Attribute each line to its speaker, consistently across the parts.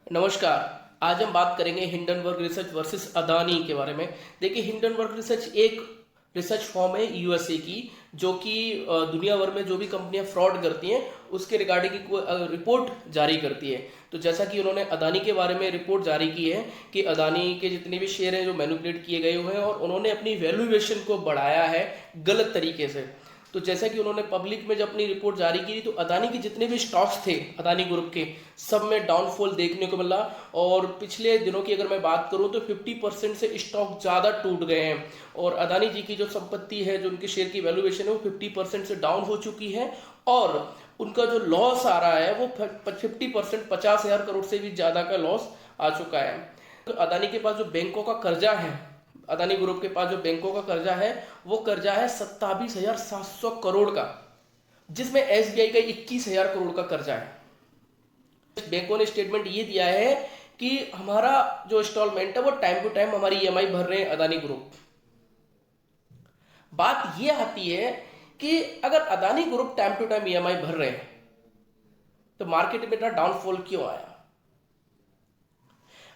Speaker 1: नमस्कार। आज हम बात करेंगे हिंडनबर्ग रिसर्च वर्सेस अदानी के बारे में। देखिए, हिंडनबर्ग रिसर्च एक रिसर्च फॉर्म है यूएसए की, जो कि दुनिया भर में जो भी कंपनियां फ्रॉड करती हैं उसके रिगार्डिंग की रिपोर्ट जारी करती है। तो जैसा कि उन्होंने अदानी के बारे में रिपोर्ट जारी की है कि अदानी के जितने भी शेयर हैं जो मैनिपुलेट किए गए हुए हैं और उन्होंने अपनी वैल्यूएशन को बढ़ाया है गलत तरीके से। तो जैसा कि उन्होंने पब्लिक में जब अपनी रिपोर्ट जारी की तो अदानी के जितने भी स्टॉक्स थे अदानी ग्रुप के, सब में डाउनफॉल देखने को मिला। और पिछले दिनों की अगर मैं बात करूं तो 50% से स्टॉक ज़्यादा टूट गए हैं। और अदानी जी की जो संपत्ति है, जो उनके शेयर की वैल्यूएशन है, वो 50% से डाउन हो चुकी है। और उनका जो लॉस आ रहा है वो 50%, 50,000 करोड़ से भी ज़्यादा का लॉस आ चुका है। तो अदानी के पास जो बैंकों का कर्जा है, अदानी ग्रुप के पास जो बैंकों का कर्जा है, वो कर्जा है 27,700 करोड़ का, जिसमें एसबीआई का 21,000 करोड़ का कर्जा है। बैंकों ने स्टेटमेंट ये दिया है कि हमारा जो इंस्टॉलमेंट है वो टाइम टू टाइम हमारी ईएमआई भर रहे हैं अदानी ग्रुप। बात ये आती है कि अगर Adani group time to time EMI भर रहे हैं तो मार्केट में इतना डाउनफॉल क्यों आया?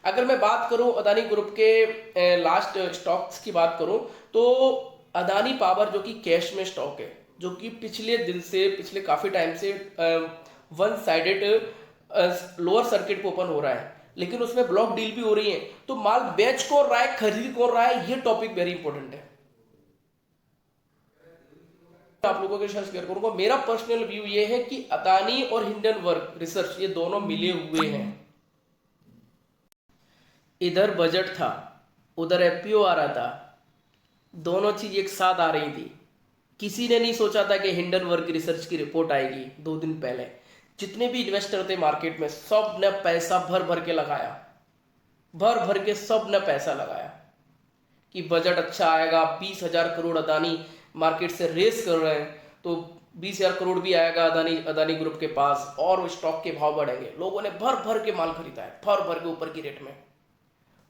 Speaker 1: अगर मैं बात करूं अदानी ग्रुप के लास्ट स्टॉक्स की बात करूं तो अदानी पावर जो कि कैश में स्टॉक है, जो कि पिछले काफी टाइम से वन साइडेड लोअर सर्किट पे ओपन हो रहा है, लेकिन उसमें ब्लॉक डील भी हो रही है। तो माल बेच कौन रहा है, खरीद कौन रहा है, ये टॉपिक वेरी इंपॉर्टेंट है। आप लोगों के साथ शेयर करूंगा। मेरा पर्सनल व्यू ये है कि अदानी और हिंडनबर्ग रिसर्च ये दोनों मिले हुए हैं। इधर बजट था, उधर एफपीओ आ रहा था, दोनों चीज एक साथ आ रही थी। किसी ने नहीं सोचा था कि हिंडनबर्ग रिसर्च की रिपोर्ट आएगी 2 दिन पहले। जितने भी इन्वेस्टर थे मार्केट में, सब ने पैसा भर भर के लगाया, भर भर के सब ने पैसा लगाया कि बजट अच्छा आएगा। 20,000 करोड़ अदानी मार्केट से रेस कर रहे हैं, तो 20,000 करोड़ भी आएगा अदानी ग्रुप के पास और स्टॉक के भाव बढ़ेंगे। लोगों ने भर भर के माल खरीदा है, भर भर के ऊपर की रेट में।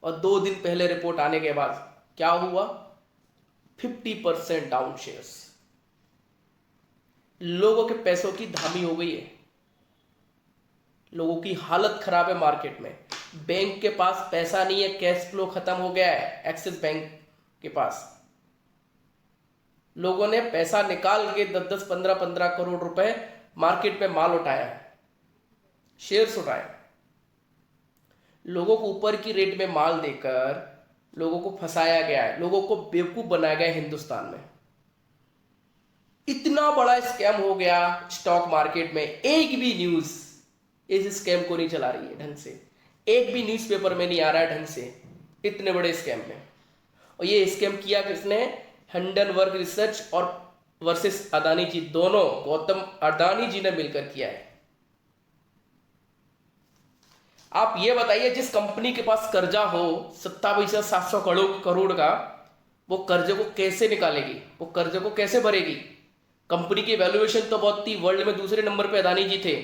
Speaker 1: और 2 दिन पहले रिपोर्ट आने के बाद क्या हुआ? 50% डाउन शेयर्स। लोगों के पैसों की धामी हो गई है, लोगों की हालत खराब है मार्केट में। बैंक के पास पैसा नहीं है, कैश फ्लो खत्म हो गया है एक्सिस बैंक के पास। लोगों ने पैसा निकाल के 10-10, 15-15 करोड़ रुपए मार्केट में माल उठाया है, शेयर्स उठाए। लोगों को ऊपर की रेट में माल देकर लोगों को फंसाया गया है, लोगों को बेवकूफ बनाया गया है हिंदुस्तान में। इतना बड़ा स्कैम हो गया स्टॉक मार्केट में, एक भी न्यूज इस स्कैम को नहीं चला रही है ढंग से, एक भी न्यूज़पेपर में नहीं आ रहा है ढंग से, इतने बड़े स्कैम में। और ये स्कैम किया किसने? हिंडनबर्ग रिसर्च और वर्सेस अदानी जी, दोनों गौतम अडानी जी ने मिलकर किया है। आप ये बताइए, जिस कंपनी के पास कर्जा हो 27,700 करोड़ का, वो कर्जे को कैसे निकालेगी, वो कर्जे को कैसे भरेगी? कंपनी की वैल्यूएशन तो बहुत थी, वर्ल्ड में दूसरे नंबर पे अदानी जी थे,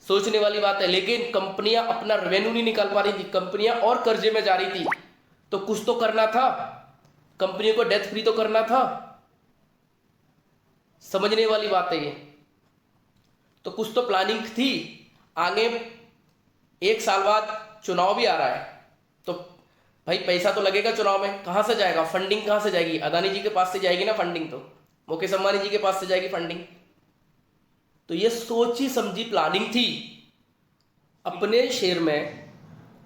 Speaker 1: सोचने वाली बात है। लेकिन कंपनियां अपना रेवेन्यू नहीं निकाल पा रही थी, कंपनियां और कर्जे में जा रही थी। तो कुछ तो करना था, कंपनियों को डेथ फ्री तो करना था। समझने वाली बात है ये। तो कुछ तो प्लानिंग थी। आगे 1 साल बाद चुनाव भी आ रहा है, तो भाई पैसा तो लगेगा चुनाव में, कहां से जाएगा? फंडिंग कहां से जाएगी? अदानी जी के पास से जाएगी ना फंडिंग, तो मुकेश अंबानी जी के पास से जाएगी फंडिंग। तो ये सोची समझी प्लानिंग थी। अपने शेयर में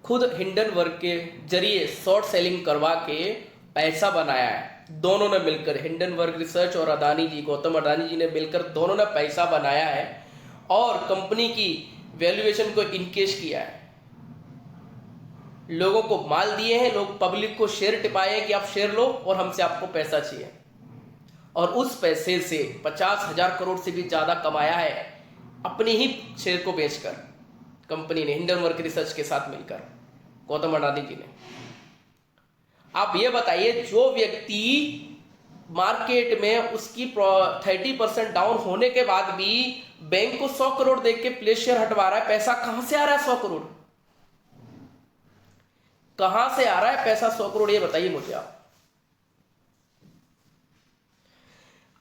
Speaker 1: खुद हिंडनबर्ग के जरिए शॉर्ट सेलिंग करवा के पैसा बनाया है दोनों ने मिलकर। हिंडनबर्ग रिसर्च और अदानी जी, गौतम अडानी जी ने मिलकर दोनों ने पैसा बनाया है और कंपनी की वैल्यूएशन को इनकेश किया है। लोगों को माल दिए हैं, लोग पब्लिक को शेयर टिपाए हैं कि आप शेयर लो और हमसे आपको पैसा चाहिए। और उस पैसे से 50,000 करोड़ से भी ज्यादा कमाया है अपने ही शेयर को बेचकर कंपनी ने, हिंडनबर्ग रिसर्च के साथ मिलकर गौतम अडानी जी ने। आप ये बताइए, जो व्यक्ति मार्केट में उसकी 30% डाउन होने के बाद भी बैंक को 100 करोड़ देख के प्लेस शेयर हटवा रहा है, पैसा कहां से आ रहा है? 100 करोड़ कहां से आ रहा है पैसा? 100 करोड़ ये बताइए मुझे आप।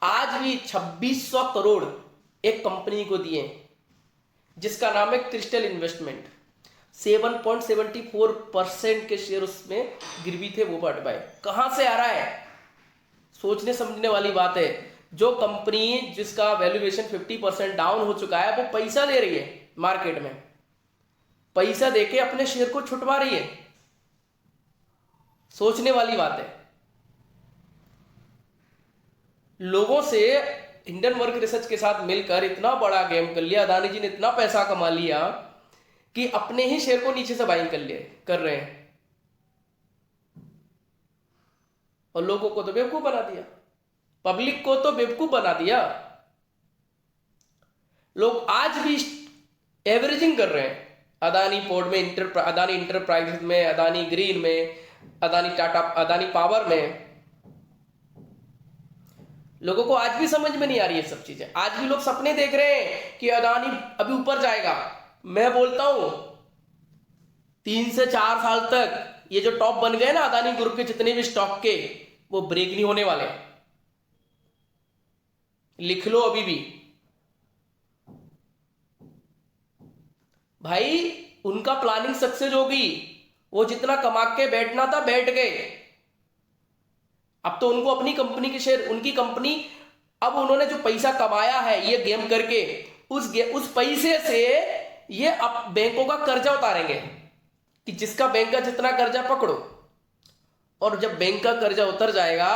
Speaker 1: आज भी 2600 करोड़ एक कंपनी को दिए जिसका नाम है क्रिस्टल इन्वेस्टमेंट। 7.74% के शेयर उसमें गिरवी थे, वो बढ़ पाए। कहां से आ रहा है? सोचने समझने वाली बात है। जो कंपनी जिसका वैल्यूएशन 50% डाउन हो चुका है, वो पैसा दे रही है मार्केट में, पैसा देके अपने शेयर को छुटवा रही है। सोचने वाली बात है। लोगों से हिंडनबर्ग रिसर्च के साथ मिलकर इतना बड़ा गेम कर लिया, अदानी जी ने इतना पैसा कमा लिया कि अपने ही शेयर को नीचे से बाइंग कर रहे हैं, और लोगों को तो बेवकूफ बना दिया, पब्लिक को तो बेवकूफ बना दिया। लोग आज भी एवरेजिंग कर रहे हैं, अदानी पोर्ट में, अदानी इंटरप्राइजेज में, अदानी ग्रीन में, अदानी टाटा, अदानी पावर में। लोगों को आज भी समझ में नहीं आ रही है सब चीजें। आज भी लोग सपने देख रहे हैं कि अदानी अभी ऊपर जाएगा। मैं बोलता हूं 3 से 4 साल तक ये जो टॉप बन गए ना अदानी ग्रुप के जितने भी स्टॉक के, वो ब्रेक नहीं होने वाले। लिख लो अभी भी भाई, उनका प्लानिंग सक्सेस होगी। वो जितना कमा के बैठना था बैठ गए। अब तो उनको अपनी कंपनी के शेयर, उनकी कंपनी, अब उन्होंने जो पैसा कमाया है ये गेम करके, उस पैसे से ये अब बैंकों का कर्जा उतारेंगे कि जिसका बैंक का जितना कर्जा पकड़ो। और जब बैंक का कर्जा उतर जाएगा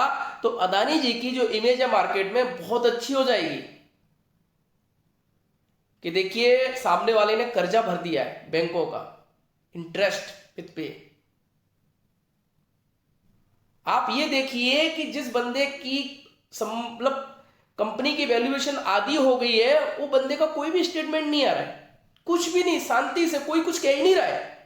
Speaker 1: तो अदानी जी की जो इमेज है मार्केट में बहुत अच्छी हो जाएगी कि देखिए सामने वाले ने कर्जा भर दिया है बैंकों का, इंटरेस्ट विद पे। आप ये देखिए कि जिस बंदे की मतलब कंपनी की वैल्यूएशन आधी हो गई है, वो बंदे का कोई भी स्टेटमेंट नहीं आ रहा है, कुछ भी नहीं, शांति से कोई कुछ कह ही नहीं रहा है।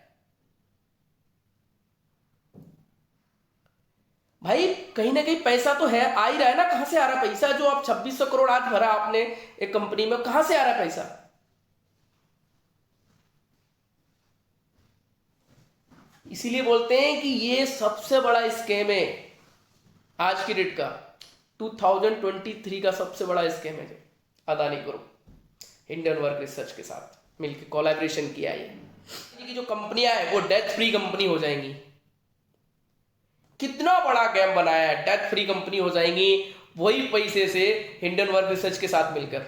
Speaker 1: भाई कहीं ना कहीं पैसा तो है, आ ही रहा है ना। कहां से आ रहा है पैसा? जो आप 2600 करोड़ आज भरा आपने एक कंपनी में, कहां से आ रहा है पैसा? इसीलिए बोलते हैं कि ये सबसे बड़ा स्कैम है आज की डेट का, 2023 का सबसे बड़ा स्कैम है। अदानी ग्रुप हिंडनबर्ग रिसर्च के साथ मिलकर कोलैबोरेशन किया है। ये जो कंपनियां है वो डेथ फ्री कंपनी हो जाएंगी। कितना बड़ा गेम बनाया है, डेथ फ्री कंपनी हो जाएंगी वही पैसे से हिंडनबर्ग रिसर्च के साथ मिलकर।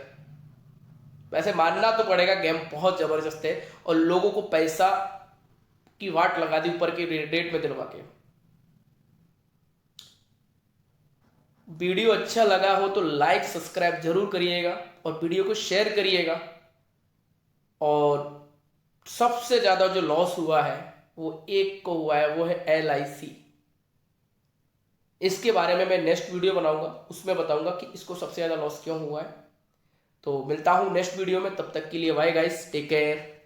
Speaker 1: वैसे मानना तो पड़ेगा गेम बहुत जबरदस्त है, और लोगों को पैसा की वाट लगा दी ऊपर के रेट में दिलवा के। वीडियो अच्छा लगा हो तो लाइक सब्सक्राइब जरूर करिएगा, और वीडियो को शेयर करिएगा। और सबसे ज्यादा जो लॉस हुआ है वो एक को हुआ है, वो है LIC। इसके बारे में मैं नेक्स्ट वीडियो बनाऊंगा, उसमें बताऊंगा कि इसको सबसे ज्यादा लॉस क्यों हुआ है। तो मिलता हूं नेक्स्ट वीडियो में, तब तक के लिए बाय गाइस, टेक केयर।